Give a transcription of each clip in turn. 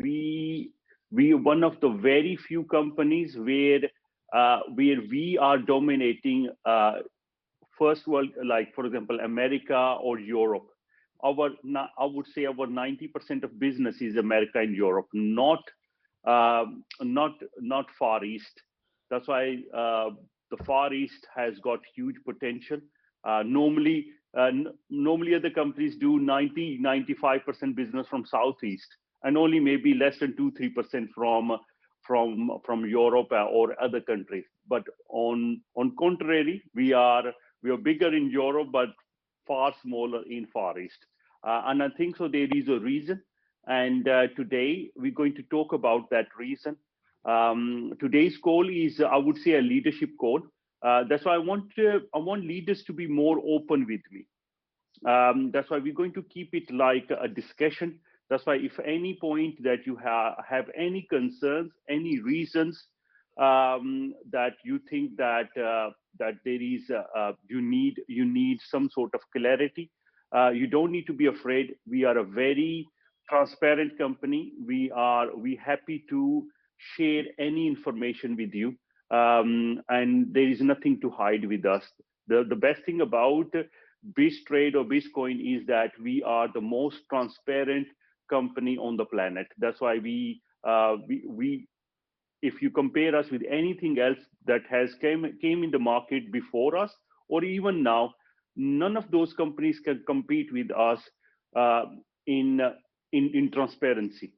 we are one of the very few companies where we are dominating first world, like for example, America or Europe. I would say our 90% of business is America and Europe, not Far East. That's why the Far East has got huge potential. Normally other companies do 90-95% business from Southeast, and only maybe less than 2-3% from Europe or other countries. But on contrary, we are bigger in Europe, but far smaller in Far East. And I think so there is a reason. And today we're going to talk about that reason. Today's call is, I would say, a leadership call. That's why I want leaders to be more open with me. That's why we're going to keep it like a discussion. That's why if any point that you have any concerns, any reasons that you think that that there is you need some sort of clarity, you don't need to be afraid. We are a very transparent company. We happy to share any information with you, and there is nothing to hide with us. The best thing about BizzTrade or BizzCoin is that we are the most transparent company on the planet. That's why we if you compare us with anything else that has came in the market before us or even now, none of those companies can compete with us in transparency.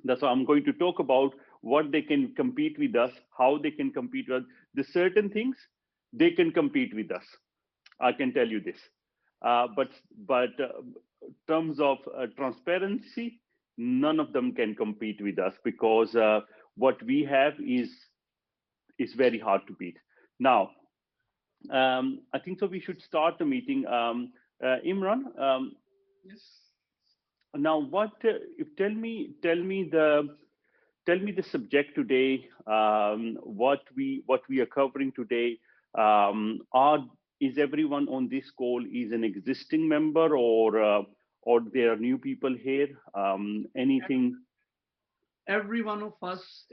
That's why I'm going to talk about what they can compete with us, how they can compete with us. The certain things they can compete with us. I can tell you this. But terms of transparency, none of them can compete with us because what we have is very hard to beat. Now, I think so. We should start the meeting. Imran. Yes. Now, tell me the subject today. What we are covering today. Is everyone on this call is an existing member or there are new people here? Anything? Every one of us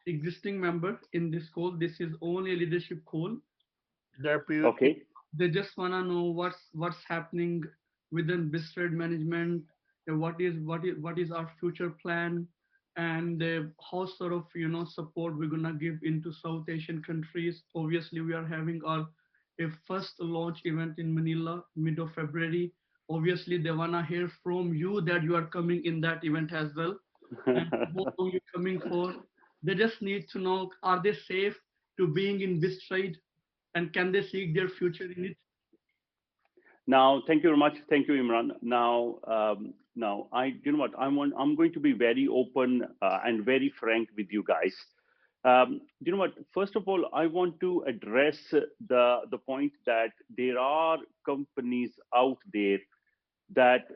existing member in this call. This is only a leadership call. Okay. They just wanna know what's happening within BizzTrade management. What is our future plan, and how sort of support we're gonna give into South Asian countries. Obviously, we are having our first launch event in Manila mid of February. Obviously, they wanna hear from you that you are coming in that event as well. And what are you coming for? They just need to know, are they safe to being in this trade, and can they seek their future in it? Now, thank you very much. Thank you, Imran. Now, you know what? I'm going to be very open and very frank with you guys. You know what? First of all, I want to address the point that there are companies out there that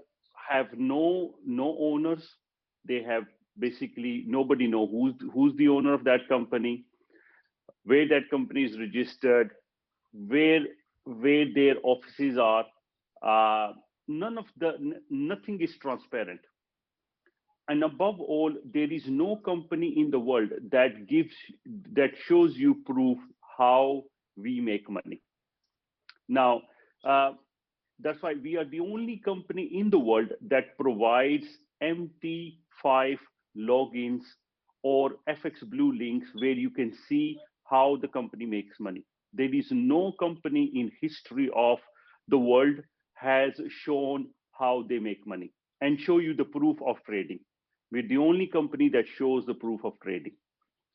have no owners. They have basically nobody know who's the owner of that company, where that company is registered, where their offices are. Nothing is transparent. And above all, there is no company in the world that shows you proof how we make money. Now, that's why we are the only company in the world that provides MT5 logins or FX Blue links where you can see how the company makes money. There is no company in history of the world has shown how they make money and show you the proof of trading. We're the only company that shows the proof of trading.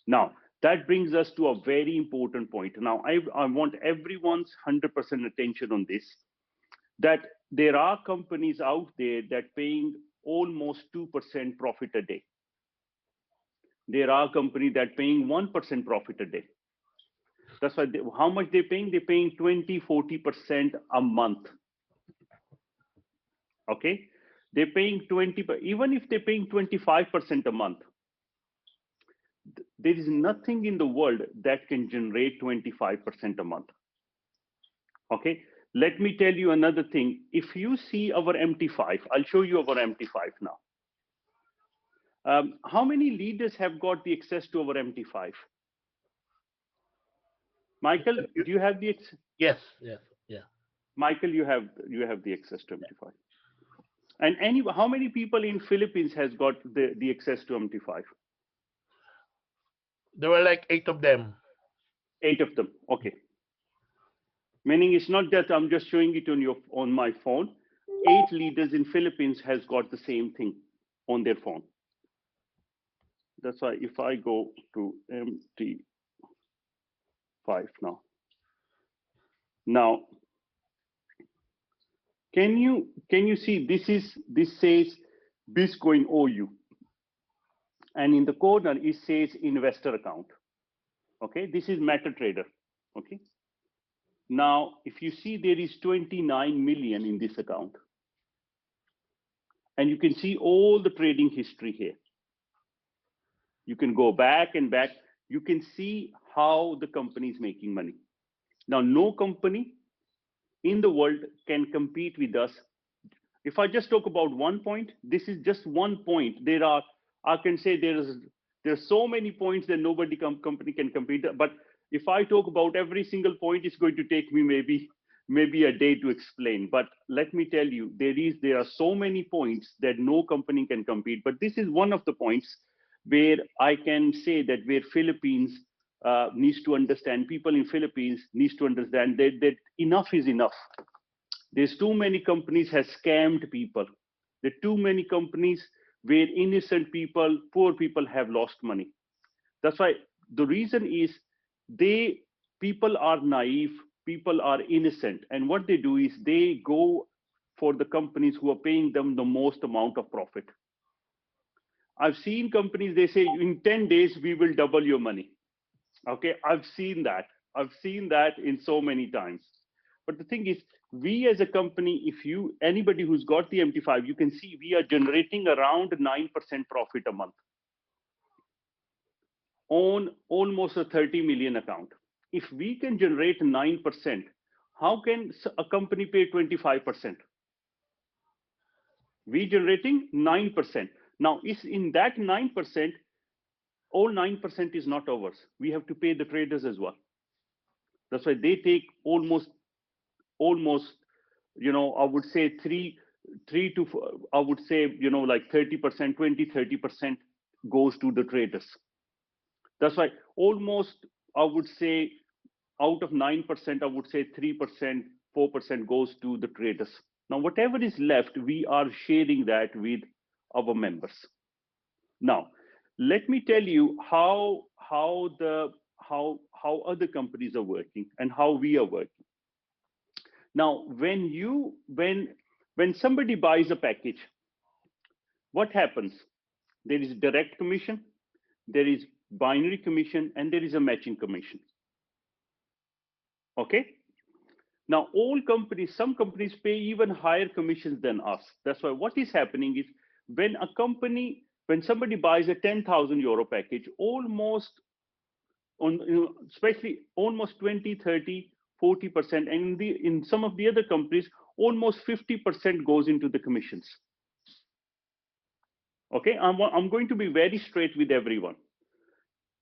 Now, that brings us to a very important point. Now, I want everyone's 100% attention on this, that there are companies out there that paying almost 2% profit a day. There are companies that paying 1% profit a day. That's why how much they're paying? They're paying 20-40% a month. Okay, they're paying 20, even if they're paying 25% a month, there is nothing in the world that can generate 25% a month. Okay, let me tell you another thing. If you see our MT5, I'll show you our MT5 now. How many leaders have got the access to our MT5? Michael, do you have the Yes, yes, yeah. Michael, you have the access to MT5. And how many people in Philippines has got the access to MT5? There were like 8 of them. 8 of them. Okay. Meaning it's not that I'm just showing it on my phone. 8 leaders in Philippines has got the same thing on their phone. That's why if I go to MT5 now, can you see this says BizzCoin OU, and in the corner it says investor account. Okay, this is MetaTrader. Okay, now if you see there is 29 million in this account, and you can see all the trading history here. You can go back and back. You can see how the company is making money. Now, no company in the world can compete with us. If I just talk about one point, this is just one point. I can say there's so many points that nobody company can compete. But if I talk about every single point, it's going to take me maybe a day to explain. But let me tell you, there are so many points that no company can compete. But this is one of the points where I can say that where Philippines needs to understand, people in Philippines needs to understand that enough is enough. There's too many companies has scammed people. There are too many companies where innocent people, poor people have lost money. That's why the reason is they people are naive, people are innocent, and what they do is they go for the companies who are paying them the most amount of profit. I've seen companies, they say in 10 days we will double your money. Okay, I've seen that. I've seen that in so many times. But the thing is, we as a company, if anybody who's got the MT5, you can see we are generating around 9% profit a month on almost a 30 million account. If we can generate 9%, how can a company pay 25%? We generating 9%. Now, is in that 9%, all 9% is not ours. We have to pay the traders as well. That's why they take almost, I would say three to, I would say, like 30%, 20, 30% goes to the traders. That's why almost, I would say, out of 9%, I would say 3%, 4% goes to the traders. Now, whatever is left, we are sharing that with our members. Now, let me tell you how other companies are working and how we are working. Now, when somebody buys a package, what happens? There is direct commission, there is binary commission, and there is a matching commission. Okay. Now, some companies pay even higher commissions than us. That's why what is happening is when somebody buys a 10,000 euro package, especially almost 20, 30, 40%, and in some of the other companies, almost 50% goes into the commissions. Okay, I'm going to be very straight with everyone,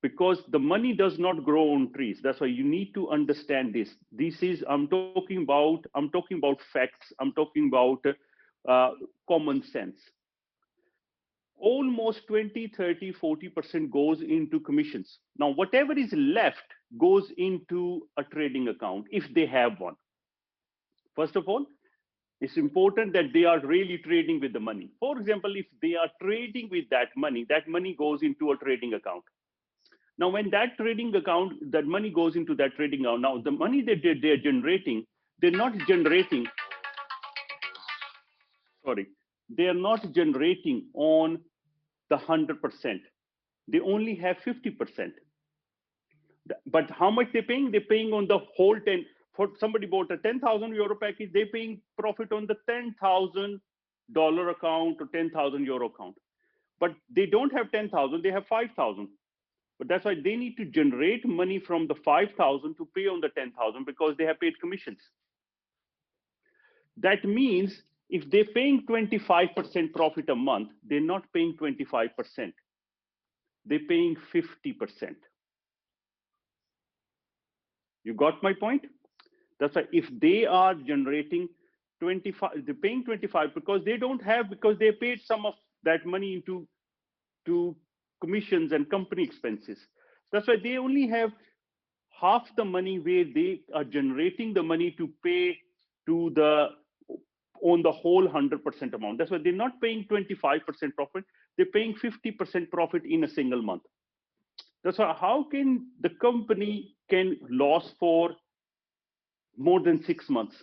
because the money does not grow on trees. That's why you need to understand this. I'm talking about facts. I'm talking about common sense. Almost 20, 30, 40% goes into commissions. Now, whatever is left goes into a trading account if they have one. First of all, it's important that they are really trading with the money. For example, if they are trading with that money goes into a trading account. Now, when that money goes into that trading account, now the money that they're generating, they're not generating on the 100%. They only have 50%. But how much they're paying? They're paying on the whole 10. For somebody bought a 10,000 euro package, they're paying profit on the $10,000 account or 10,000 euro account. But they don't have 10,000, they have 5,000. But that's why they need to generate money from the 5,000 to pay on the 10,000, because they have paid commissions. That means If they're paying 25% profit a month, they're not paying 25%. They're paying 50%. You got my point? That's why if they are generating 25, they're paying 25 because they don't have, because they paid some of that money into commissions and company expenses. That's why they only have half the money where they are generating the money to pay to the on the whole 100% amount. That's why they're not paying 25% profit. They're paying 50% profit in a single month. That's why how can the company can lose for more than 6 months?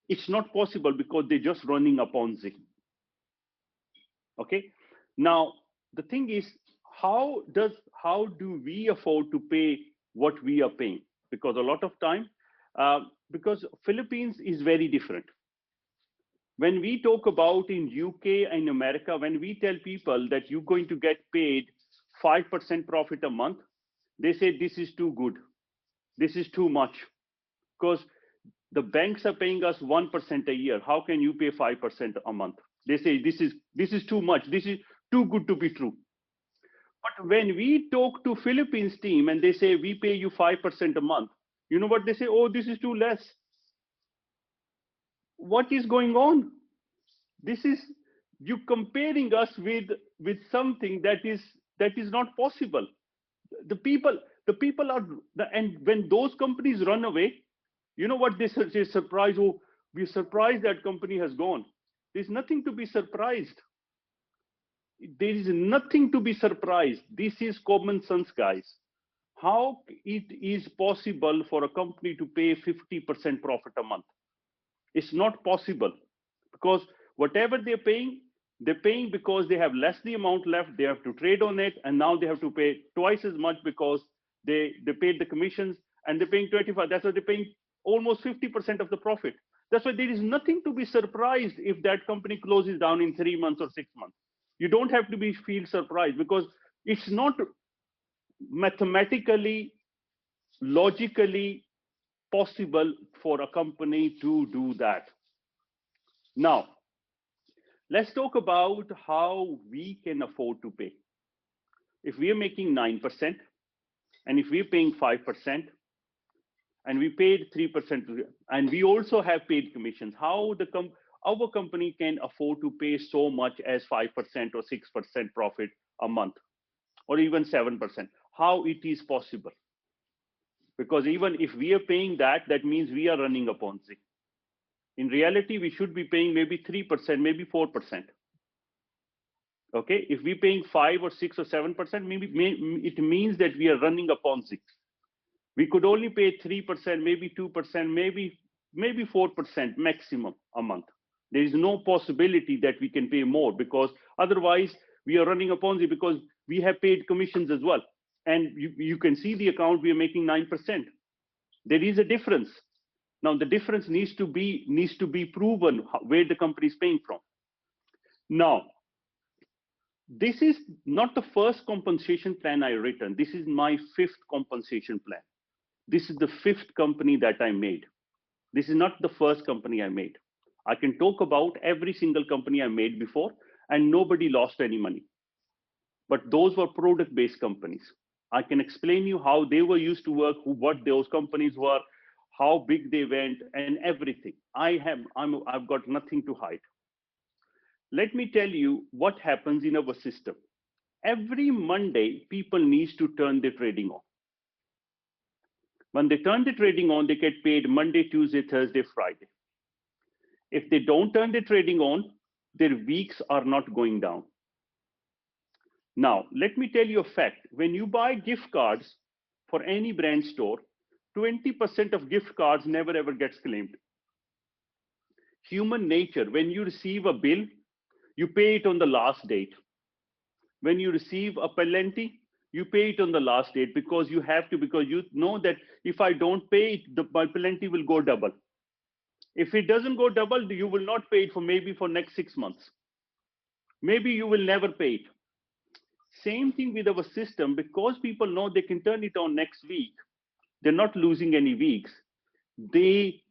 It's not possible because they're just running a Ponzi. Okay. Now the thing is, how do we afford to pay what we are paying? Because a lot of time, because Philippines is very different. When we talk about in UK and America, when we tell people that you're going to get paid 5% profit a month, they say this is too good. This is too much. Because the banks are paying us 1% a year. How can you pay 5% a month? They say this is too much. This is too good to be true. But when we talk to Philippines team and they say we pay you 5% a month, you know what they say? Oh, this is too less. What is going on? This is you comparing us with something that is not possible. The people are and when those companies run away, you know what they say? Surprise! Oh, we're surprised that company has gone. There's nothing to be surprised. There is nothing to be surprised. This is common sense, guys. How it is possible for a company to pay 50% profit a month? It's not possible, because whatever they're paying because they have less the amount left. They have to trade on it, and now they have to pay twice as much because they paid the commissions, and they're paying 25. That's why they're paying almost 50% of the profit. That's why there is nothing to be surprised if that company closes down in 3 months or 6 months. You don't have to feel surprised, because it's not mathematically, logically possible for a company to do that. Now, let's talk about how we can afford to pay. If we are making 9% and if we're paying 5% and we paid 3%, and we also have paid commissions, how our company can afford to pay so much as 5% or 6% profit a month, or even 7%? How it is possible? Because even if we are paying that, that means we are running a Ponzi. In reality, we should be paying maybe 3%, maybe 4%. Okay, if we're paying 5 or 6 or 7%, maybe it means that we are running a Ponzi. We could only pay 3%, maybe 2%, maybe 4% maximum a month. There is no possibility that we can pay more, because otherwise we are running a Ponzi, because we have paid commissions as well. And you can see the account, we are making 9%. There is a difference. Now the difference needs to be proven where the company is paying from. Now, this is not the first compensation plan I written. This is my 5th compensation plan. This is the 5th company that I made. This is not the first company I made. I can talk about every single company I made before, and nobody lost any money. But those were product-based companies. I can explain you how they were used to work, what those companies were, how big they went, and everything. I've got nothing to hide. Let me tell you what happens in our system. Every Monday, people need to turn their trading on. When they turn the trading on, they get paid Monday, Tuesday, Thursday, Friday. If they don't turn the trading on, their weeks are not going down. Now, let me tell you a fact. When you buy gift cards for any brand store, 20% of gift cards never ever gets claimed. Human nature, when you receive a bill, you pay it on the last date. When you receive a penalty, you pay it on the last date, because you have to, because you know that if I don't pay it, my penalty will go double. If it doesn't go double, you will not pay it for next 6 months. Maybe you will never pay it. Same thing with our system, because people know they can turn it on next week. They're not losing any weeks. They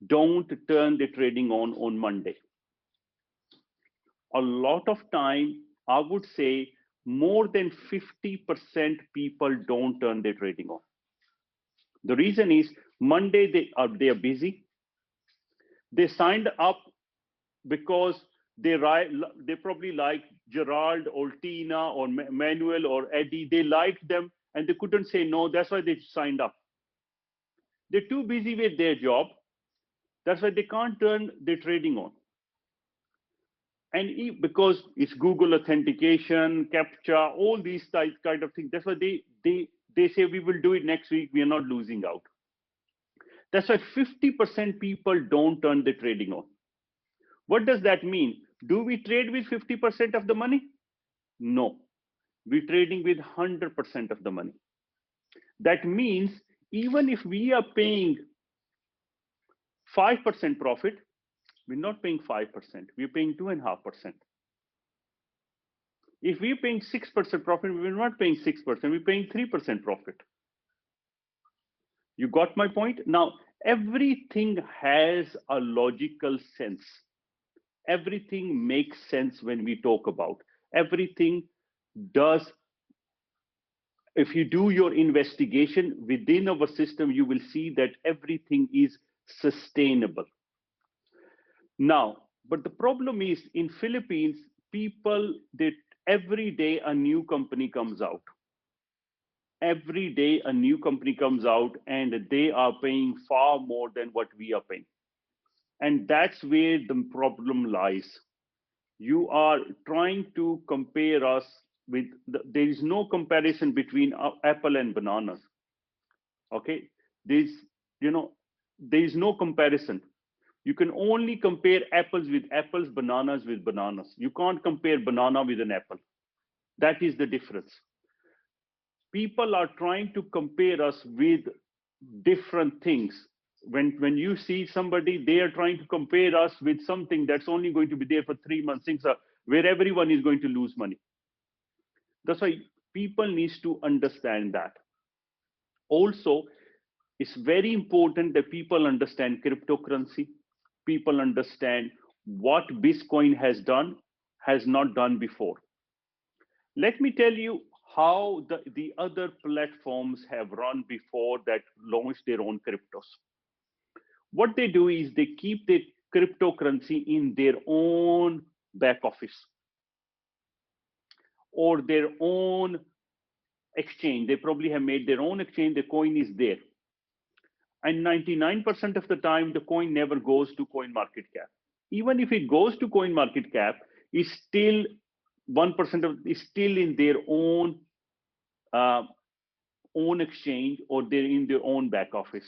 don't turn the trading on Monday. a lot of time, I would say more than 50% people don't turn their trading on. The reason is Monday they are busy. They signed up because they probably like Gerald or Tina or Manuel or Eddie. They liked them and they couldn't say no. That's why they signed up. They're too busy with their job. That's why they can't turn their trading on. And because it's Google authentication, CAPTCHA, all these kind of things. That's why they say we will do it next week. We are not losing out. That's why 50% people don't turn the trading on. What does that mean? Do we trade with 50% of the money? No, we're trading with 100% of the money. That means even if we are paying 5% profit, we're not paying 5%, we're paying 2.5%. If we're paying 6% profit, we're not paying 6%, we're paying 3% profit. You got my point? Now, everything has a logical sense. Everything makes sense when we talk about. Everything does. If you do your investigation within our system, you will see that everything is sustainable. Now, but the problem is in Philippines, people, that every day a new company comes out. Every day a new company comes out and they are paying far more than what we are paying. And that's where the problem lies. You are trying to compare us with, there is no comparison between apple and bananas. Okay, there's, there is no comparison. You can only compare apples with apples, bananas with bananas. You can't compare banana with an apple. That is the difference. People are trying to compare us with different things. When you see somebody, they are trying to compare us with something that's only going to be there for 3 months, things are where everyone is going to lose money. That's why people needs to understand that. Also, it's very important that people understand cryptocurrency. People understand what BizzCoin has not done before. Let me tell you how the other platforms have run before that launched their own cryptos. What they do is they keep the cryptocurrency in their own back office or their own exchange. They probably have made their own exchange, the coin is there. And 99% of the time, the coin never goes to CoinMarketCap. Even if it goes to CoinMarketCap, it's still 1% of is still in their own own exchange or they're in their own back office.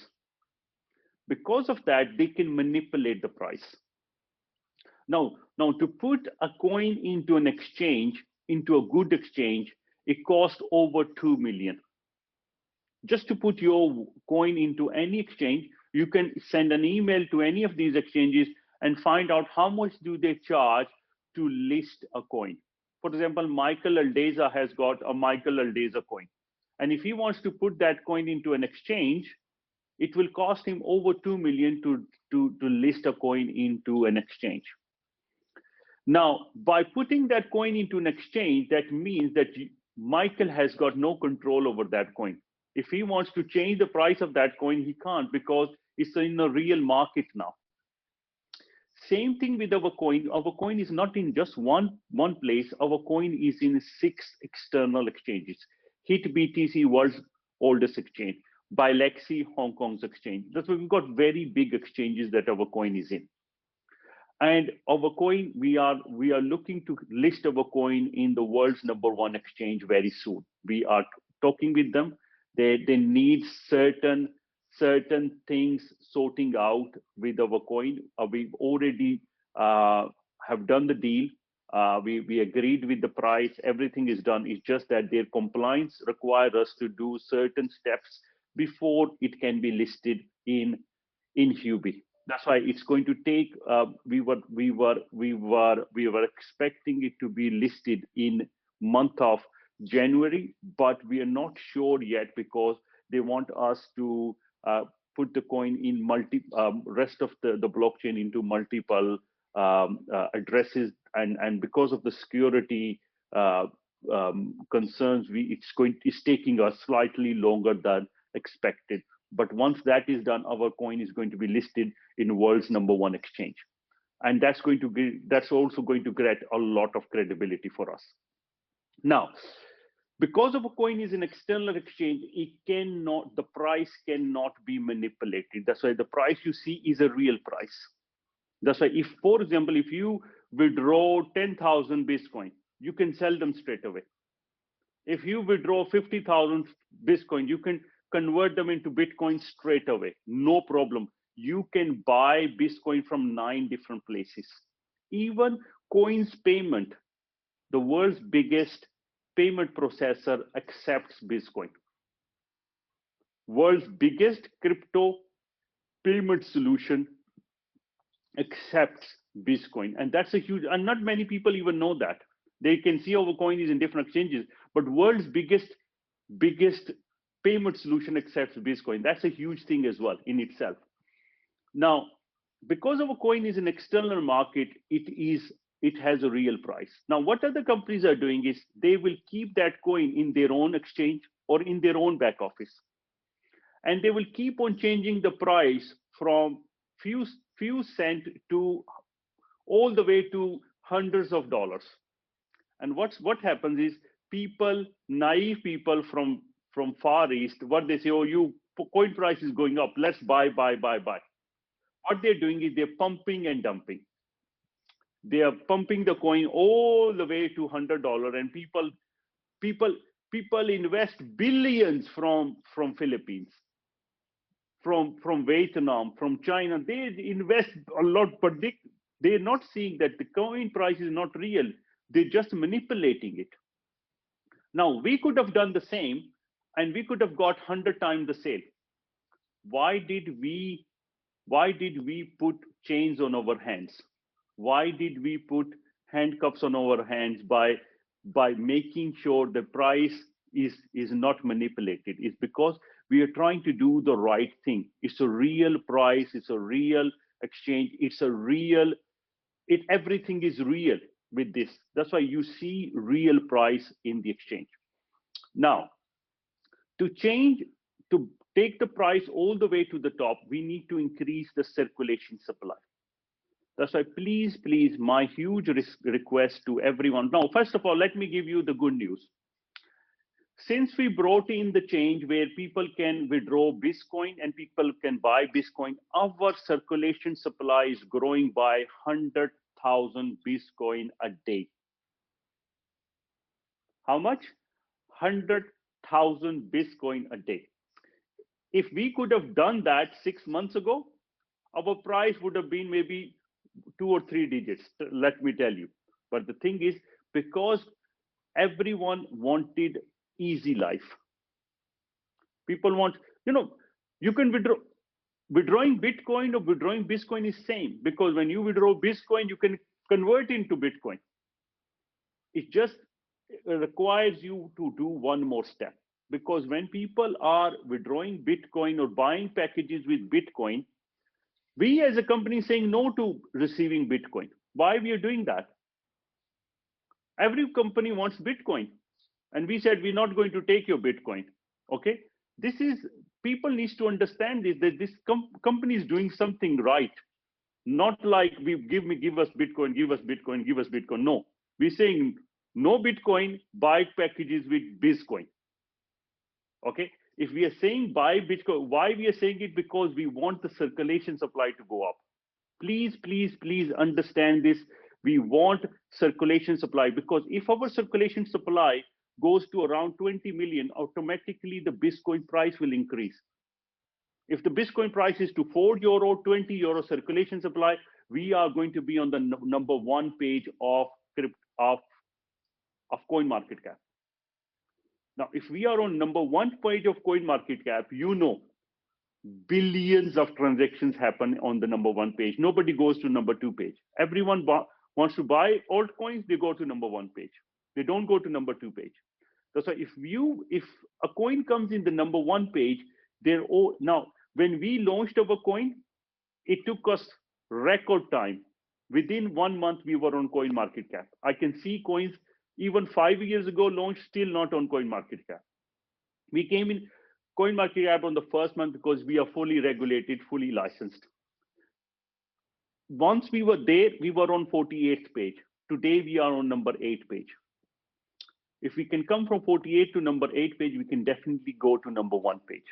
Because of that, they can manipulate the price. Now to put a coin into an exchange, into a good exchange, it costs over 2 million. Just to put your coin into any exchange, you can send an email to any of these exchanges and find out how much do they charge to list a coin. For example, Michael Aldeza has got a Michael Aldeza coin. And if he wants to put that coin into an exchange, it will cost him over 2 million to list a coin into an exchange. Now, by putting that coin into an exchange, that means that Michael has got no control over that coin. If he wants to change the price of that coin, he can't because it's in a real market now. Same thing with our coin. Our coin is not in just one place. Our coin is in 6 external exchanges. HIT BTC, world's oldest exchange. Bilexi, Hong Kong's exchange. That's why we've got very big exchanges that our coin is in. And our coin, we are looking to list our coin in the world's #1 exchange very soon. We are talking with them. They need certain things sorting out with our coin. We've already have done the deal. We agreed with the price. Everything is done. It's just that their compliance requires us to do certain steps before it can be listed in Hubi. That's why it's going to take. We were expecting it to be listed in month of January, but we are not sure yet because they want us to put the coin in rest of the blockchain into multiple addresses and because of the security concerns, it's taking us slightly longer than expected. But once that is done, our coin is going to be listed in world's #1 exchange, and that's also going to create a lot of credibility for us. Now, because of a coin is an external exchange, the price cannot be manipulated. That's why the price you see is a real price. That's why, if, for example, if you withdraw 10,000 Bitcoin, you can sell them straight away. If you withdraw 50,000 Bitcoin, you can convert them into Bitcoin straight away. No problem. You can buy Bitcoin from 9 different places. Even Coins Payment, the world's biggest payment processor, accepts Bitcoin. World's biggest crypto payment solution accepts Bitcoin, and that's a huge, and not many people even know that. They can see our coin is in different exchanges, but world's biggest payment solution accepts Bitcoin. That's a huge thing as well in itself. Now, because our coin is an external market, it has a real price. Now, what other companies are doing is they will keep that coin in their own exchange or in their own back office, and they will keep on changing the price from few cent to all the way to hundreds of dollars. And what happens is, naive people from Far East, what they say, oh, coin price is going up, let's buy. What they're doing is they're pumping and dumping. They are pumping the coin all the way to $100, and people invest billions from Philippines, from Vietnam, from China. They invest a lot, but they're not seeing that the coin price is not real. They're just manipulating it. Now, we could have done the same, and we could have got 100 times the sale. Why did we put chains on our hands? Why did we put handcuffs on our hands by making sure the price is not manipulated? It's because we are trying to do the right thing. It's a real price. It's a real exchange. Everything is real with this. That's why you see real price in the exchange. Now, to take the price all the way to the top, we need to increase the circulation supply. That's why, please, my huge request to everyone. Now, first of all, let me give you the good news. Since we brought in the change where people can withdraw Bitcoin and people can buy Bitcoin, our circulation supply is growing by 100,000 Bitcoin a day. How much? 100,000 Bitcoin a day. If we could have done that 6 months ago, our price would have been maybe 2 or 3 digits, let me tell you. But the thing is, because everyone wanted easy life. People want, you can withdrawing Bitcoin or withdrawing Bitcoin is same, because when you withdraw Bitcoin, you can convert into Bitcoin. It just requires you to do one more step, because when people are withdrawing Bitcoin or buying packages with Bitcoin, we as a company saying no to receiving Bitcoin. Why we are doing that? Every company wants Bitcoin, and we said we're not going to take your Bitcoin. Okay, people needs to understand this, that this company is doing something right. Not like give us Bitcoin, give us Bitcoin, give us Bitcoin. No, we're saying no Bitcoin, buy packages with BizzCoin. Okay, if we are saying buy Bitcoin, why we are saying it? Because we want the circulation supply to go up. Please understand this. We want circulation supply, because if our circulation supply goes to around 20 million, automatically the Bitcoin price will increase. If the Bitcoin price is to €4, 20 circulation supply, we are going to be on the #1 page of CoinMarketCap. Now, if we are on #1 page of CoinMarketCap, billions of transactions happen on the #1 page. Nobody goes to #2 page. Everyone wants to buy altcoins, they go to #1 page. They don't go to #2 page. That's why if a coin comes in the #1 page, now when we launched our coin, it took us record time Within 1 month, we were on Coin Market Cap. I can see coins even 5 years ago launched, still not on Coin Market Cap. We came in Coin Market Cap on the first month because we are fully regulated, fully licensed. Once we were there, we were on 48th page. Today, we are on number 8 page. If we can come from 48 to number 8 page, we can definitely go to number 1 page.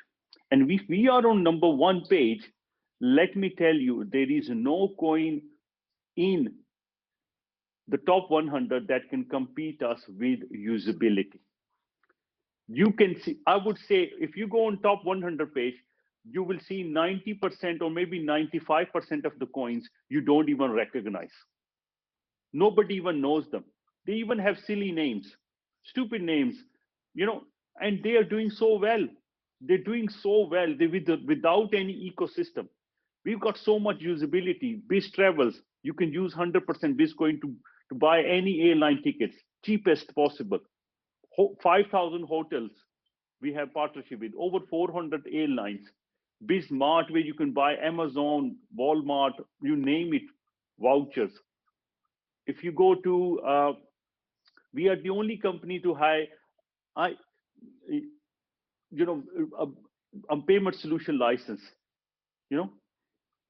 And if we are on number 1 page, let me tell you, there is no coin in the top 100 that can compete us with usability. You can see, I would say, if you go on top 100 page, you will see 90% or maybe 95% of the coins you don't even recognize. Nobody even knows them. They even have silly names, stupid names, and they are doing so well. They're doing so well without any ecosystem. We've got so much usability. Biz Travels, you can use 100% BizzCoin to buy any airline tickets, cheapest possible. 5,000 hotels we have partnership with, over 400 airlines. BizMart, where you can buy Amazon, Walmart, you name it, vouchers. If you go to, we are the only company to have, a payment solution license,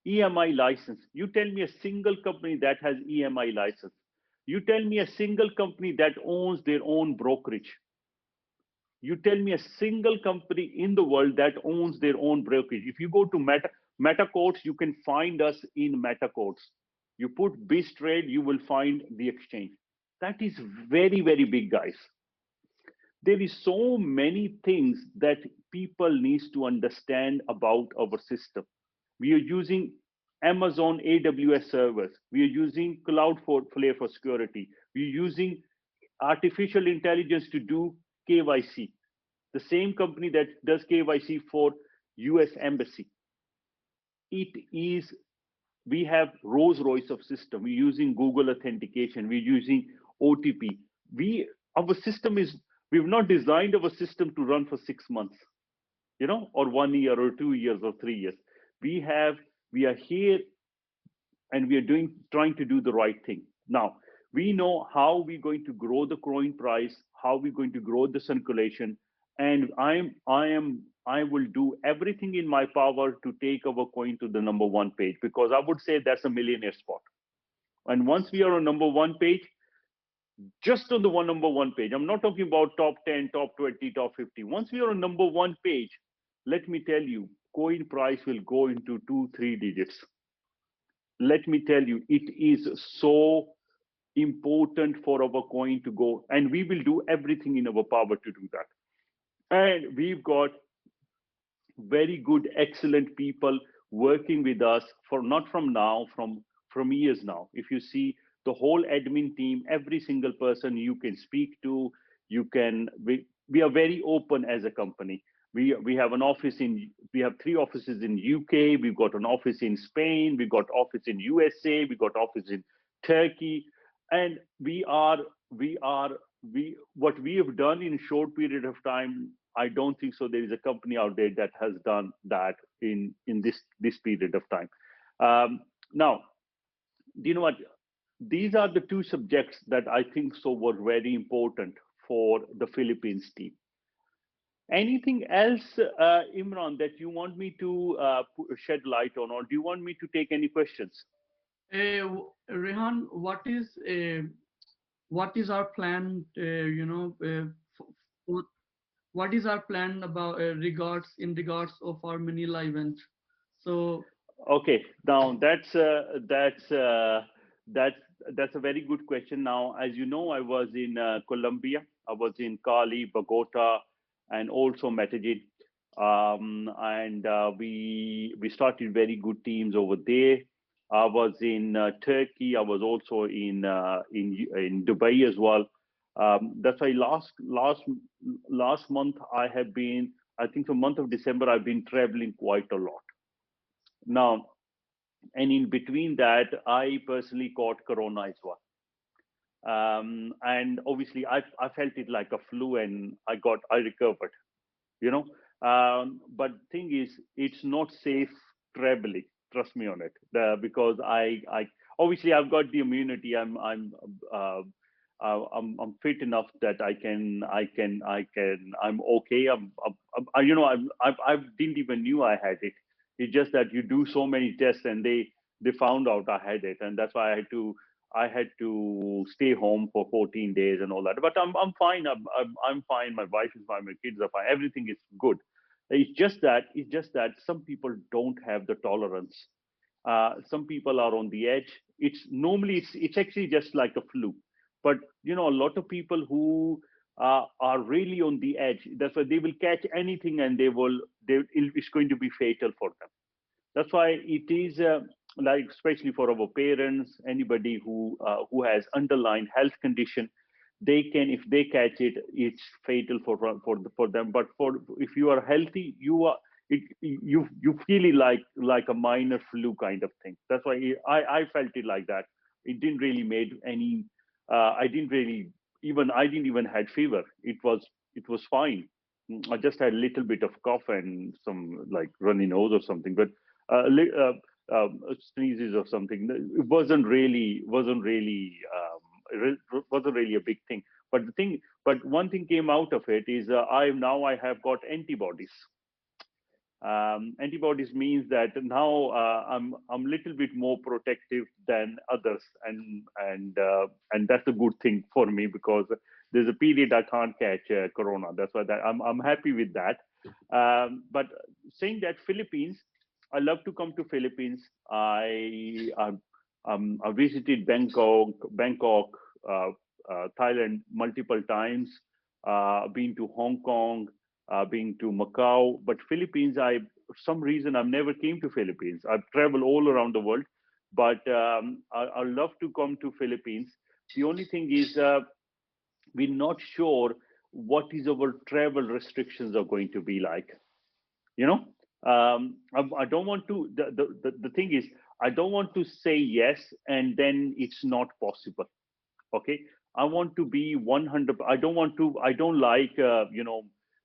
EMI license. You tell me a single company that has EMI license. You tell me a single company that owns their own brokerage. You tell me a single company in the world that owns their own brokerage. If you go to Meta Codes, you can find us in Meta Codes. You put BizzTrade, you will find the exchange. That is very, very big, guys. There is so many things that people needs to understand about our system. We are using Amazon AWS servers. We are using Cloudflare for security. We are using artificial intelligence to do KYC. The same company that does KYC for US Embassy. We have Rolls Royce of system. We're using Google authentication. We're using OTP. Our system we've not designed our system to run for 6 months, or 1 year or 2 years or 3 years. We are here and we are trying to do the right thing. Now, we know how we're going to grow the coin price, how we're going to grow the circulation, and I will do everything in my power to take our coin to the number 1 page, because I would say that's a millionaire spot. And once we are on number 1 page, just on the number 1 page, I'm not talking about top 10, top 20, top 50. Once we are on number 1 page, let me tell you, coin price will go into 2-3 digits. Let me tell you, it is so important for our coin to go, and we will do everything in our power to do that. And we've got very good, excellent people working with us not from now, from years now. If you see the whole admin team, every single person you can speak to, we are very open as a company. We have we have 3 offices in UK. We've got an office in Spain. We've got office in USA. We've got office in Turkey. And what we have done in a short period of time, I don't think so there is a company out there that has done that in this period of time. Now, you know what? These are the 2 subjects that I think so were very important for the Philippines team. Anything else, Imran, that you want me to shed light on, or do you want me to take any questions? Rehan, what is our plan? What is our plan about in regards of our Manila event? So okay, now that's a very good question. Now, as you know, I was in Colombia. I was in Cali, Bogota, and also Medellin. And we started very good teams over there. I was in Turkey. I was also in Dubai as well. That's why last month I think the month of December, I've been traveling quite a lot. Now, and in between that, I personally caught Corona as well. And obviously I felt it like a flu, and I recovered, but thing is, it's not safe traveling, trust me on it, because obviously I've got the immunity. Uh, I'm fit enough that I'm okay. You know, I didn't even knew I had it. It's just that you do so many tests and they found out I had it, and that's why I had to stay home for 14 days and all that. But I'm fine. I'm fine. My wife is fine. My kids are fine. Everything is good. It's just that some people don't have the tolerance. Some people are on the edge. It's actually just like a flu, but you know, a lot of people who are really on the edge. That's why they will catch anything and it's going to be fatal for them. That's why it is like, especially for our parents, anybody who has underlying health condition, they can, if they catch it, it's fatal for them. But for if you are healthy, you feel it like a minor flu kind of thing. That's why I felt it like that. It didn't really made any. I didn't even had fever. It was fine. I just had a little bit of cough and some like runny nose or something, but sneezes or something. It wasn't really a big thing. But one thing came out of it is I have got antibodies. Antibodies means that now I'm a little bit more protective than others, and that's a good thing for me, because there's a period I can't catch corona. That's why I'm happy with that. But saying that, Philippines, I love to come to Philippines. I visited Bangkok, Thailand multiple times. Been to Hong Kong, been to Macau, but Philippines, for some reason I've never came to Philippines. I've traveled all around the world, but I love to come to Philippines. The only thing is we're not sure what is our travel restrictions are going to be like. You know, I don't want to. The thing is, I don't want to say yes and then it's not possible. Okay, I want to be 100. I don't like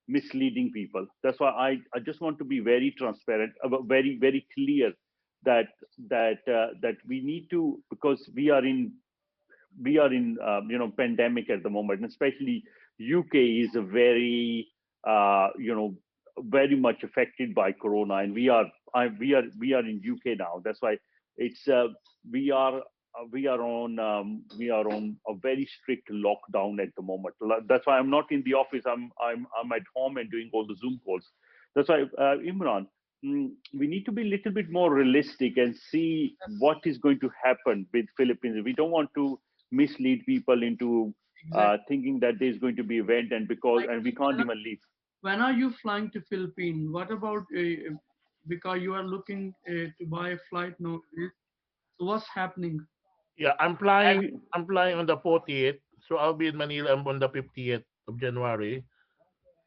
misleading people. That's why I just want to be very transparent, very clear that that we need to, because we are in pandemic at the moment, and especially UK is a very much affected by corona, and we are in UK now. That's why it's we are we are on a very strict lockdown at the moment. That's why I'm not in the office. I'm at home and doing all the Zoom calls. That's why, Imran, we need to be a little bit more realistic and see Yes, what is going to happen with Philippines. We don't want to mislead people into exactly. thinking that there's going to be event, and we Like can't even leave. when are you flying to Philippines? What about because you are looking to buy a flight nowadays? So what's happening? Yeah, I'm Have flying. you I'm flying on the 40th, so I'll be in Manila on the 50th of January.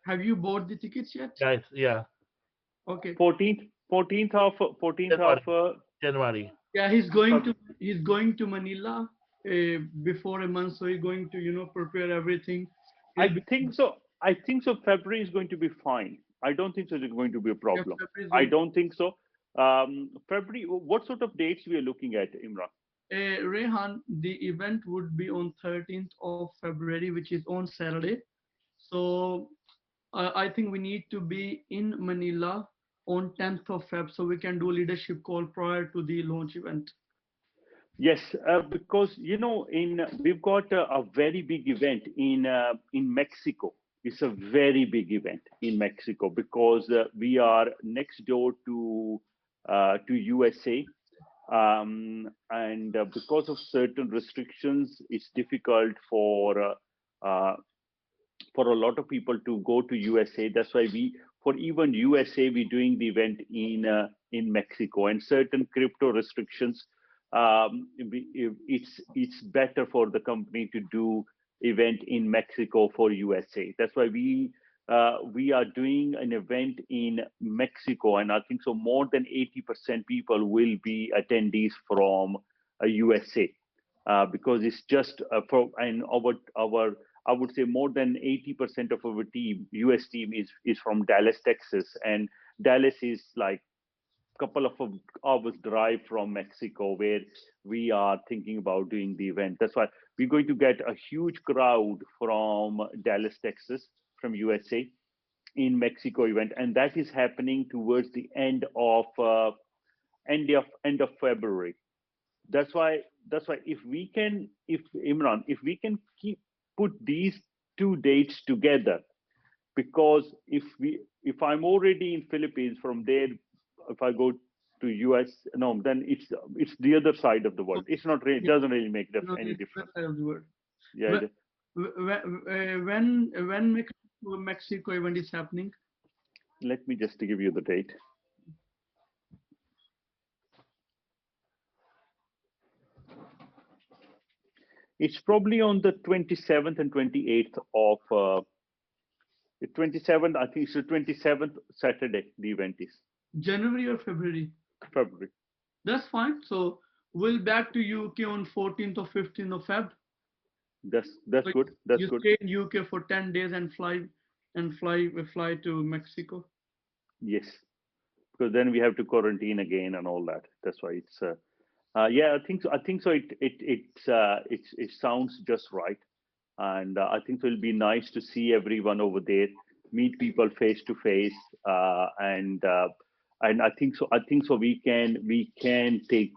Have you bought the tickets yet? Guys, yeah, Okay. 14th of January, January. Yeah, Feb- he's going to Manila before a month, so he's going to prepare everything. I He'll be think so. I think so. February is going to be fine. I don't think so. It's going to be a yeah, problem. February is I going. don't think so. February. What sort of dates we are looking at, Imran? Rehan, the event would be on 13th of February, which is on Saturday. So I think we need to be in Manila on 10th of Feb, so we can do leadership call prior to the launch event. Yes, because we've got a very big event in Mexico. It's a very big event in Mexico because we are next door to USA, and because of certain restrictions, it's difficult uh, for a lot of people to go to USA. That's why for even USA, we're doing the event in Mexico, and certain crypto restrictions. It's better for the company to do event in Mexico for USA. That's why we are doing an event in Mexico, and I think so more than 80% people will be attendees from USA, because it's just for and our I would say more than 80% of our team, US team, is from Dallas, Texas, and Dallas is like couple of hours drive from Mexico, where we are thinking about doing the event. That's why we're going to get a huge crowd from Dallas, Texas, from USA in Mexico event, and that is happening towards the end of February. That's why if we can, if Imran, if we can keep put these two dates together, because if I'm already in Philippines, from there, if I go to US, no, then it's the other side of the world. It's not really, it Yeah, doesn't really make any it's that difference. side of the world. Yeah, When Mexico event is happening? let me just give you the date. It's probably on the 27th and 28th of the 27th. I think it's the 27th Saturday. The event is January or February? February. That's fine. So we'll back to UK on 14th or 15th of Feb. That's So good. That's you good. stay in UK for 10 days and fly to Mexico. Yes, because then we have to quarantine again and all that. That's why it's. Yeah, I think so. I think so. It sounds just right, and I think so it'll be nice to see everyone over there, meet people face to face, and I think so. I think so. We can take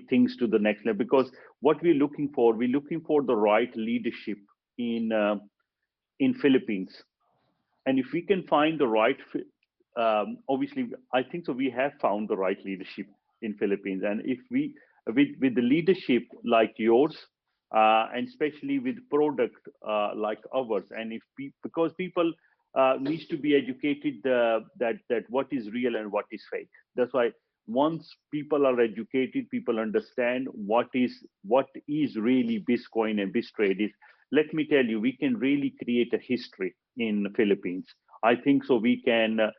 things to the next level, because what we're looking for the right leadership in in Philippines. And if we can find the right, obviously, I think so. We have found the right leadership in Philippines, and if we, with the leadership like yours, and especially with product like ours, and if because people needs to be educated, that what is real and what is fake. That's why once people are educated, people understand what is really BizzCoin and BizzTrade is. Let me tell you, we can really create a history in the Philippines. I think so. We can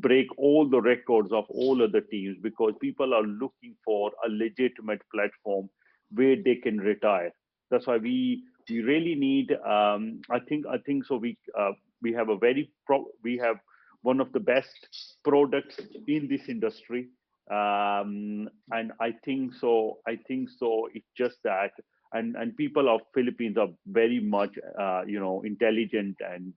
break all the records of all other teams, because people are looking for a legitimate platform where they can retire. That's why we really need. I think so. We have we have one of the best products in this industry, and I think so. I think so. It's just that, and people of Philippines are very much intelligent, and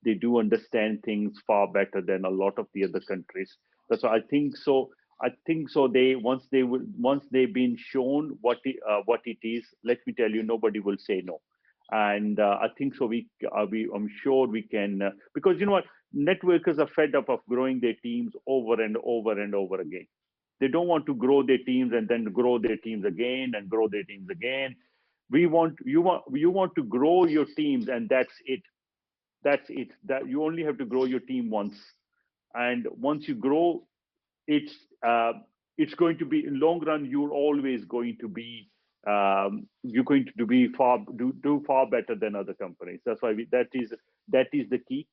they do understand things far better than a lot of the other countries. That's why I think so. I think so. Once they've been shown what it is, let me tell you, nobody will say no. And I think so. I'm sure we can, because you know what, networkers are fed up of growing their teams over and over and over again. They don't want to grow their teams and then grow their teams again and grow their teams again. You want to grow your teams, and that's it. That's it. That you only have to grow your team once, and once you grow, it's uh, it's going to be, in long run, you're always going to be, you're going to be do far better than other companies. That's why that is the key.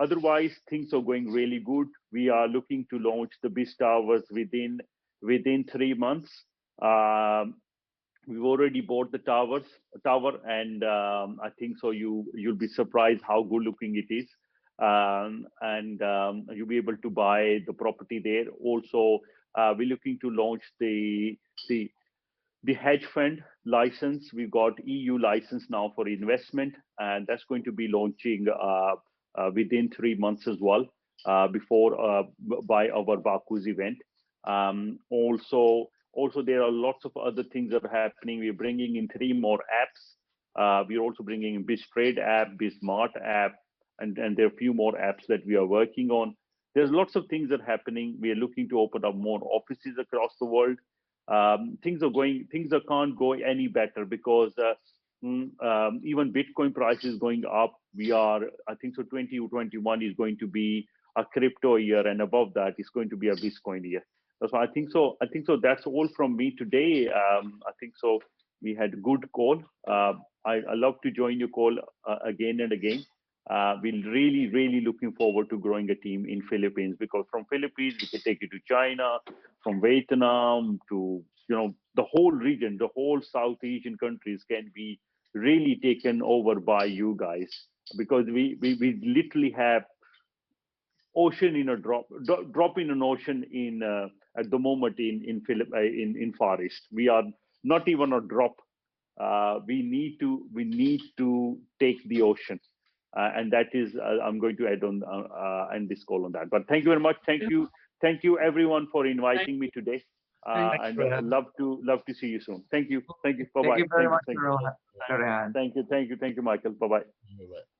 Otherwise, things are going really good. We are looking to launch the Biz Towers within 3 months. Um, we've already bought the tower, and I think so. You'll be surprised how good looking it is, and you'll be able to buy the property there. Also, we're looking to launch the the hedge fund license. We've got EU license now for investment, and that's going to be launching within 3 months as well, before by our Baku's event. Also, there are lots of other things that are happening. We're bringing in 3 more apps. We're also bringing in BizzTrade app, BizzMart app, and there are a few more apps that we are working on. There's lots of things that are happening. We are looking to open up more offices across the world. Things are can't go any better, because even Bitcoin price is going up. I think so, 2021 is going to be a crypto year, and above that is going to be a Bitcoin year. That's why I think so. That's all from me today. I think so. We had good call. I love to join your call again and again. We're really looking forward to growing a team in Philippines, because from Philippines we can take it to China, from Vietnam to the whole region, the whole South Asian countries can be really taken over by you guys, because we literally have ocean in a drop in an ocean in at the moment in Far East. We are not even a drop. We need to take the ocean, and that is I'm going to add on end this call on that. But thank you very much. Thank you everyone for Thank inviting me today, thank Thanks, and Rehan. love to see you soon. Thank you. Bye Thank bye. you very much, Thank you. Rohan. Thank you, Michael. Bye bye. Bye-bye.